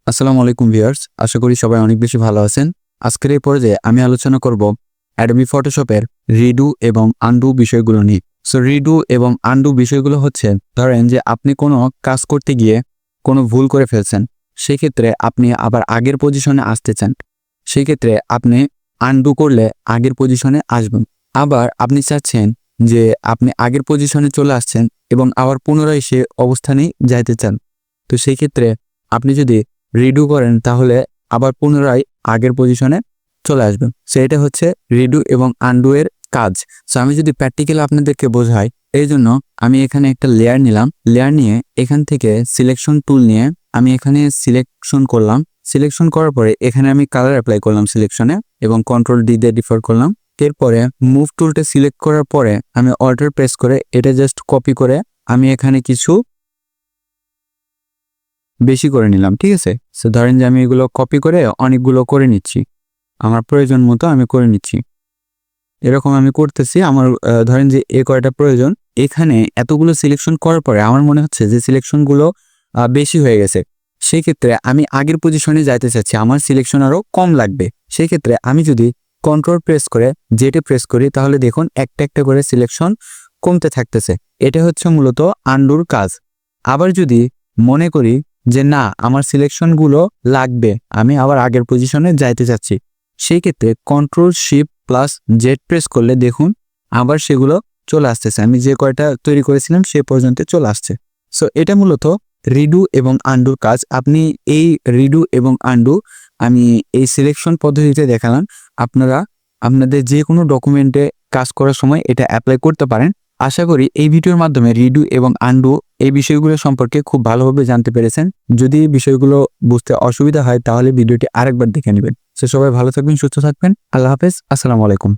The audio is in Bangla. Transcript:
আসসালামু আলাইকুম ভিউয়ার্স, আশা করি সবাই অনেক বেশি ভালো আছেন। আজকের এই পর্যায়ে আমি আলোচনা করব অ্যাডোবি ফটোশপের রিডু এবং আনডু বিষয়গুলো নিয়ে। সো রিডু এবং আনডু বিষয়গুলো হচ্ছে, ধরেন যে আপনি কোনো কাজ করতে গিয়ে কোনো ভুল করে ফেলছেন, সেক্ষেত্রে আপনি আবার আগের পজিশনে আসতে চান, সেক্ষেত্রে আপনি আনডু করলে আগের পজিশনে আসবেন। আবার আপনি চাচ্ছেন যে আপনি আগের পজিশনে চলে আসছেন এবং আবার পুনরায় সে অবস্থানেই যাইতে চান, তো সেই ক্ষেত্রে আপনি যদি রিডু করেন তাহলে আবার পুনরায় আগের পজিশনে চলে আসবেন। সো এটা হচ্ছে রিডু এবং আনডু এর কাজ। সো আমি যদি প্র্যাকটিক্যালি আপনাদেরকে বোঝাই, এই জন্য আমি এখানে একটা লেয়ার নিলাম। লেয়ার নিয়ে এখান থেকে সিলেকশন টুল নিয়ে আমি এখানে সিলেকশন করলাম। সিলেকশন করার পরে এখানে আমি কালার অ্যাপ্লাই করলাম সিলেকশনে এবং কন্ট্রোল ডি দিয়ে ডিফল্ট করলাম। এরপরে মুভ টুলটা সিলেক্ট করার পরে আমি অল্টার প্রেস করে এটা জাস্ট কপি করে আমি এখানে কিছু বেশি করে নিলাম, ঠিক আছে। সো ধরেন যে আমি এগুলো কপি করে অনেকগুলো করে নিচ্ছি, আমার প্রয়োজন মতো আমি করে নিচ্ছি। এরকম আমি করতেছি, আমার ধরেন যে এ কয়টা প্রয়োজন। এখানে এতগুলো সিলেকশন করার পরে আমার মনে হচ্ছে যে সিলেকশনগুলো বেশি হয়ে গেছে, সেই ক্ষেত্রে আমি আগের পজিশনে যাইতে চাচ্ছি, আমার সিলেকশন আরও কম লাগবে। সেই ক্ষেত্রে আমি যদি কন্ট্রোল প্রেস করে জেটে প্রেস করি, তাহলে দেখুন একটা একটা করে সিলেকশন কমতে থাকতেছে। এটা হচ্ছে মূলত আনডুর কাজ। আবার যদি মনে করি যে না, আমার সিলেকশনগুলো লাগবে, আমি আবার আগের পজিশনে যাইতে চাচ্ছি, সেই ক্ষেত্রে control shift plus Z press করলে দেখুন আবার সেগুলো চলে আসতেছে, আমি যে কয়টা তৈরি করেছিলাম সে পর্যন্ত চলে আসছে। সো এটা মূলত রিডু এবং আনডুর কাজ। আপনি এই রিডু এবং আনডু আমি এই সিলেকশন পদ্ধতিতে দেখালাম, আপনারা আপনাদের যে কোনো ডকুমেন্টে কাজ করার সময় এটা অ্যাপ্লাই করতে পারেন। আশা করি এই ভিডিওর মাধ্যমে রিডু এবং আনডু এই বিষয়গুলো সম্পর্কে খুব ভালোভাবে জানতে পেরেছেন। যদি এই বিষয়গুলো বুঝতে অসুবিধা হয় তাহলে ভিডিওটি আরেকবার দেখে নেবেন। সো সবাই ভালো থাকবেন, সুস্থ থাকবেন। আল্লাহ হাফেজ, আসসালামু আলাইকুম।